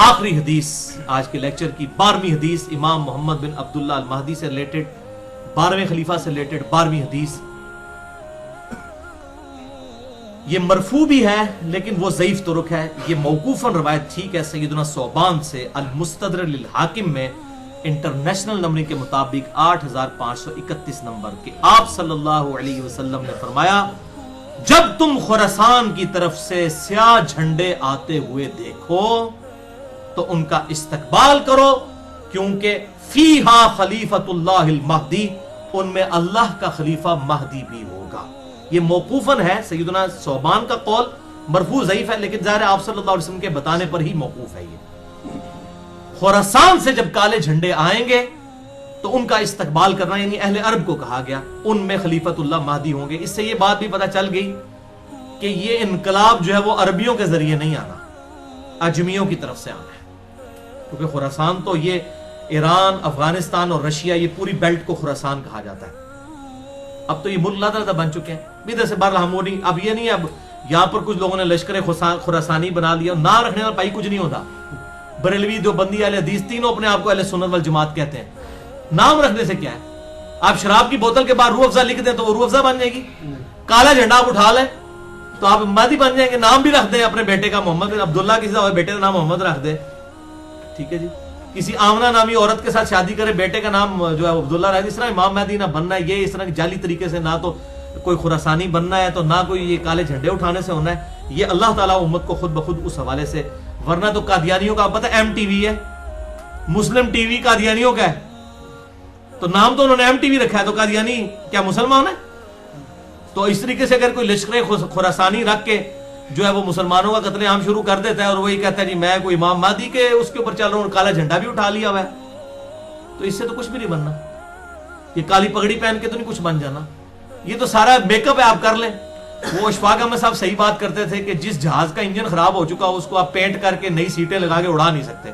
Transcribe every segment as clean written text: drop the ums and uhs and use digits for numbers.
आखिरी हदीस आज के लेक्चर की 12वीं हदीस इमाम मोहम्मद बिन अब्दुल्ला अल महदी से रिलेटेड, 12वें खलीफा से रिलेटेड 12वीं हदीस। ये मरफू भी है लेकिन वो ज़ईफ तुरुक है। ये मौकूफन रवायत ठीक है सैयदना सौबान से अल मुस्तदरक लिल हाकिम में इंटरनेशनल नंबरिंग के मुताबिक 8531 नंबर के आप सल्लल्लाहु अलैहि वसल्लम ने फरमाया, जब तुम खुरासान की तरफ से स्याह झंडे आते हुए देखो तो उनका इस्तकबाल करो, क्योंकि फीहा खलीफतुल्लाहिल महदी, उनमें अल्लाह का खलीफा महदी भी होगा। ये मौकूफन है सैयदना सौबान का कौल, मरफू ज़ईफ है लेकिन ज़ाहिर आप सल्लल्लाहु अलैहि वसल्लम के बताने पर ही मौकूफ है। ये खुरासान से जब काले झंडे आएंगे तो उनका इस्तकबाल करना, यानी अहले अरब को कहा गया, उनमें खलीफतुल्लाह महदी होंगे। इससे ये बात भी पता चल गई कि ये इनकलाब जो है वो अरबियों के जरिए नहीं आना, अजमियों की तरफ से आना है, क्योंकि खुरासान तो ये ईरान, अफगानिस्तान और रशिया, ये पूरी बेल्ट को खुरासान कहा जाता है। अब तो ये मुल्क लादा बन चुके हैं इधर से बाहर हम नहीं। अब ये नहीं, अब यहां पर कुछ लोगों ने लश्कर खुरासानी बना लिया, ना रखने वाला पाई कुछ नहीं होता। बरेलवी, देवबंदी, अहले हदीस तीनों अपने आप को अहले सुन्नत वल जमात कहते हैं। नाम रखने से क्या है? आप शराब की बोतल के बाद रूह अफ़ज़ा लिख दें तो वो रूह अफ़ज़ा बन जाएगी। काला झंडा आप उठा लें तो आप महदी बन जाएंगे। नाम भी रख दें अपने बेटे का मोहम्मद बिन अब्दुल्ला, किसी का बेटे का नाम मोहम्मद रख दे, ठीक है जी। किसी आमना नामी औरत के साथ शादी करे, बेटे का नाम जो है अब्दुल्ला रख दे। इस तरह इमाम महदी ना बनना है, ये इस तरह की जाली तरीके से ना तो कोई खुरासानी बनना है तो ना कोई ये काले झंडे उठाने से होना है। ये अल्लाह ताला उम्मत को खुद ब खुद उस हवाले से, वरना तो कादियानियों का पता है MTV है, मुस्लिम टीवी कादियानियों का है, तो नाम तो उन्होंने MTV रखा है, तो कादियानी क्या मुसलमान है? तो इस तरीके से अगर कोई लश्कर खुरासानी रख के जो है वो मुसलमानों का कत्लेआम शुरू कर देता है और वही कहता है जी मैं कोई इमाम महदी के उसके ऊपर चल रहा हूं, काला झंडा भी उठा लिया हुआ है, तो इससे तो कुछ भी नहीं बनना। ये काली पगड़ी पहन के तो नहीं कुछ बन जाना। ये तो सारा मेकअप है, आप कर लें। वो इशफाक अहमद साहब सही बात करते थे कि जिस जहाज का इंजन खराब हो चुका हो उसको आप पेंट करके नई सीटें लगा के उड़ा नहीं सकते,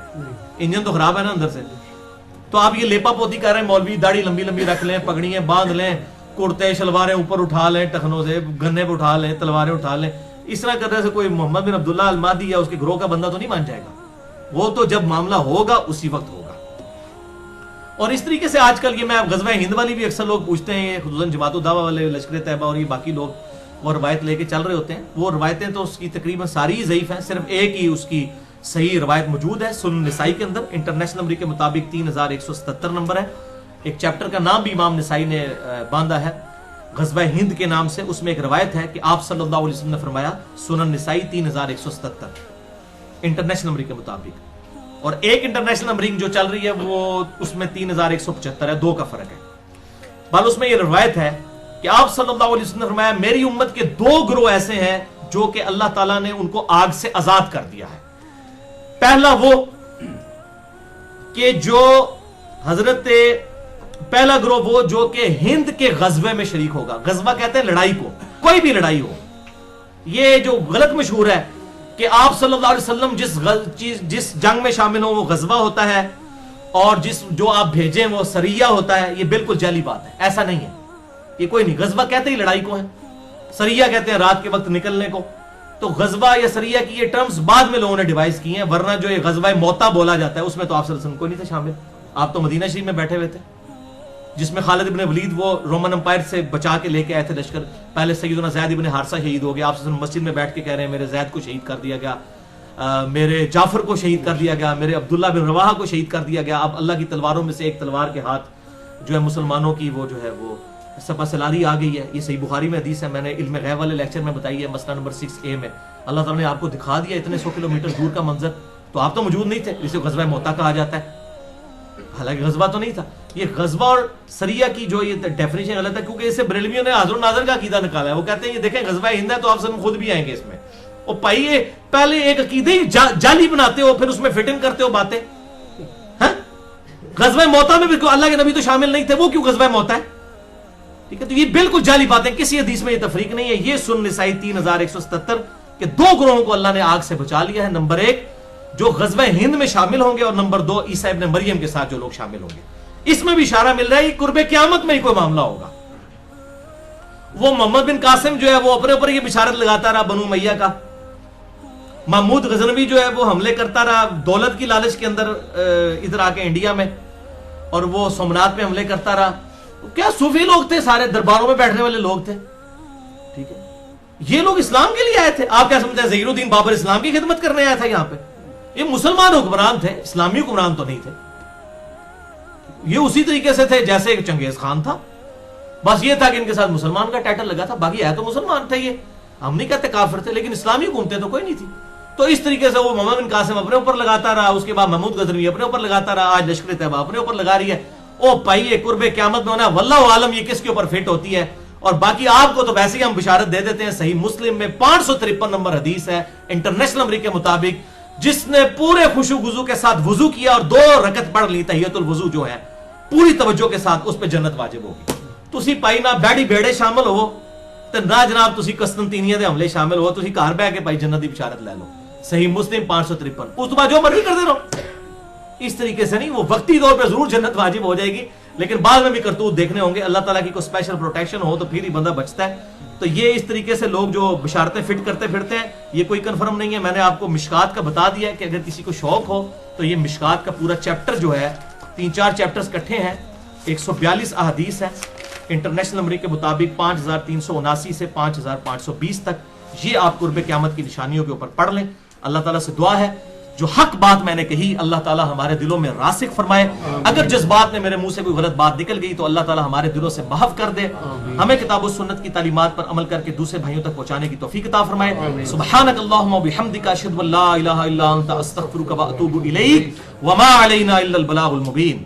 इंजन तो खराब है ना अंदर से। तो आप ये लेपा पोती कर रहे हैं, मौलवी दाढ़ी लंबी लंबी रख लें, पगड़ियां बांध लें, कुर्ते शलवारें ऊपर उठा लें, टखनों से गन्ने पे उठा लें, तलवारें उठा लें, इस तरह करने से कोई मोहम्मद बिन अब्दुल्ला अल महदी या उसके ग्रोह का बंदा तो नहीं मान जाएगा। वो तो जब मामला होगा उसी वक्त होगा। और इस तरीके से आजकल ये मैं गज़वा हिंद वाली भी अक्सर लोग पूछते हैं, खुसूसन जमात दावा वाले, लश्कर तैयबा और ये बाकी लोग वो रवायत लेके चल रहे होते हैं। वो रवायतें तो उसकी तकरीबन सारी ज़ईफ हैं, सिर्फ एक ही उसकी सही रवायत मौजूद है सुनन निसाई के अंदर। इंटरनेशनल नंबर के मुताबिक 3177 नंबर है। एक चैप्टर का नाम भी इमाम निसाई ने बांधा है गज़वा हिंद के नाम से। उसमें एक रवायत है कि आप सल्लल्लाहु अलैहि वसल्लम ने फरमाया, सुनन निसाई 3177 इंटरनेशनल नंबर के मुताबिक, और एक इंटरनेशनल नंबरिंग जो चल रही है वो उसमें 3175 है, 2 का फर्क है। बल उसमें ये रवायत है कि आप सल्लल्लाहु अलैहि वसल्लम ने फरमाया, मेरी उम्मत के 2 ग्रोह ऐसे हैं जो कि अल्लाह ताला ने उनको आग से आजाद कर दिया है। पहला वो कि जो पहला ग्रोह वो जो कि हिंद के गजबे में शरीक होगा। गजबा कहते हैं लड़ाई को, कोई भी लड़ाई हो। ये जो गलत मशहूर है कि आप सल्लल्लाहु अलैहि वसल्लम जिस जंग में शामिल हो वो गजबा होता है और जो आप भेजें वो सरिया होता है, ये बिल्कुल जाली बात है, ऐसा नहीं है। ये कोई नहीं, गजबा कहते ही लड़ाई को है, सरिया कहते हैं रात के वक्त निकलने को। तो गजबा या सरिया की ये टर्म्स बाद में लोगों ने डिवाइस की हैं, वरना जो ये गजबा मोता बोला जाता है उसमें तो आप सल्लल्लाहु अलैहि वसल्लम को नहीं थे शामिल। आप तो मदीना शरीफ में बैठे हुए थे, जिसमें खालिद इब्न वलीद वो रोमन एम्पायर से बचा के लेके आए थे लश्कर। पहले सैयदना ज़ैद इब्न हारिसा शहीद हो गया, आप मस्जिद में बैठ के कह रहे हैं मेरे ज़ैद को शहीद कर दिया गया, मेरे जाफर को शहीद कर दिया गया, मेरे अब्दुल्ला बिन रवाहा को शहीद कर दिया गया। अब अल्लाह की तलवारों में से एक तलवार के हाथ जो है मुसलमानों की वो जो है वो सपा सलारी आ गई है। ये सही बुखारी में हदीस है, मैंने इल्म गैब वाले लेक्चर में बताई है, मसला नंबर 6A में। अल्लाह ताला ने आपको दिखा दिया इतने 100 किलोमीटर दूर का मंजर, तो आप तो मौजूद नहीं थे, जिसे गज़वा मोता कहा जाता है। हालांकि गज़वा तो नहीं था। ये गज़वा और सरिया की जो ये डेफिनेशन गलत है, क्योंकि इससे बरेलवियों ने हाज़िर नाज़िर का अकीदा निकाला है। वो कहते हैं ये देखें गज़वा हिंद है तो आप सब खुद भी आएंगे इसमें। और भाई ये पहले एक अकीदे ही जाली बनाते हो, फिर उसमें फिट इन करते हो बातें। गज़वा मोता में भी अल्लाह के नबी तो शामिल नहीं थे, वो क्यों गज़वा मोता है? ठीक है, तो ये बिल्कुल जाली बातें, किसी हदीस में ये तफरीक नहीं है। ये सुनन निसाई 3177 के 2 ग्रोहों को अल्लाह ने आग से बचा लिया है। नंबर 1 जो गज़वा हिंद में शामिल होंगे, और नंबर 2 ईसा इब्न मरियम के साथ जो लोग शामिल होंगे। इसमें भी इशारा मिल रहा है कुर्बे क़यामत में ही कोई मामला होगा। वो मोहम्मद बिन कासिम जो है वो अपने ऊपर ये बिशारत लगाता रहा बनु उमैया का, محمود غزنوی جو ہے وہ حملے کرتا رہا دولت کی لالچ کے اندر ادھر آ کے انڈیا میں، اور وہ سومنات پہ حملے کرتا رہا. کیا صوفی لوگ تھے، سارے درباروں میں بیٹھنے والے لوگ تھے. ٹھیک ہے، یہ لوگ اسلام کے لیے آئے تھے. آپ کیا سمجھتے ہیں ظہیر الدین بابر اسلام کی خدمت کرنے آیا تھا یہاں پہ؟ یہ مسلمان حکمران تھے، اسلامی حکمران تو نہیں تھے. یہ اسی طریقے سے تھے جیسے چنگیز خان تھا، بس یہ تھا کہ ان کے ساتھ مسلمان کا ٹائٹل لگا تھا، باقی ہے تو مسلمان تھے. یہ ہم نہیں کہتے کافر تھے، لیکن اسلامی حکومتیں تو کوئی نہیں تھی. تو اس طریقے سے وہ محمد بن قاسم اپنے اوپر لگاتا رہا، اس کے بعد محمود غزنوی اپنے اوپر لگاتا رہا، آج لشکر طیبہ اپنے اوپر لگا رہی ہے. او پائیے قرب قیامت میں ہونا واللہ عالم یہ کس کے اوپر فٹ ہوتی ہے. اور باقی آپ کو تو ویسے ہی ہم بشارت دے دیتے ہیں، صحیح مسلم میں 553 نمبر حدیث ہے انٹرنیشنل نمبر کے مطابق، جس نے پورے خشوع وضو کے ساتھ وضو کیا اور 2 رکعت پڑھ لی تحیۃ الوضو جو ہے پوری توجہ کے ساتھ، اس پہ جنت واجب ہوگی. تسی پائی نہ بیڑی بیڑے شامل ہو تے نہ جناب تسی قسطنطینیہ دے حملے شامل ہو، تسی گھر بیٹھ کے پائی جنت دی بشارت لے لو. صحیح مسلم 553. اس تو بعد جو مرضی کرتے رہو. اس طریقے سے نہیں، وہ وقتی طور پہ ضرور جنت واجب ہو جائے گی، لیکن بعد میں بھی کرتوت دیکھنے ہوں گے. اللہ تعالیٰ کی کوئی اسپیشل پروٹیکشن ہو تو پھر ہی بندہ بچتا ہے. تو یہ اس طریقے سے لوگ جو بشارتیں فٹ کرتے پھرتے ہیں، یہ کوئی کنفرم نہیں ہے. میں نے آپ کو مشکات کا بتا دیا کہ اگر کسی کو شوق ہو تو یہ مشکات کا پورا چیپٹر جو ہے 3-4 چیپٹرز کٹھے ہیں، 142 احادیث ہیں انٹرنیشنل نمبر کے مطابق 5379 سے 5520 تک. یہ آپ قرب قیامت کی نشانیوں کے اوپر پڑھ لیں. اللہ تعالیٰ سے دعا ہے جو حق بات میں نے کہی اللہ تعالیٰ ہمارے دلوں میں راسخ فرمائے. اگر جس بات میں میرے منہ سے کوئی غلط بات نکل گئی تو اللہ تعالیٰ ہمارے دلوں سے محو کر دے. ہمیں کتاب و سنت کی تعلیمات پر عمل کر کے دوسرے بھائیوں تک پہنچانے کی توفیق عطا فرمائے. سبحانک اللہم و بحمدک اشہد ان لا الہ الا انت استغفرک و اتوب الیک وما علینا الا البلاغ المبین.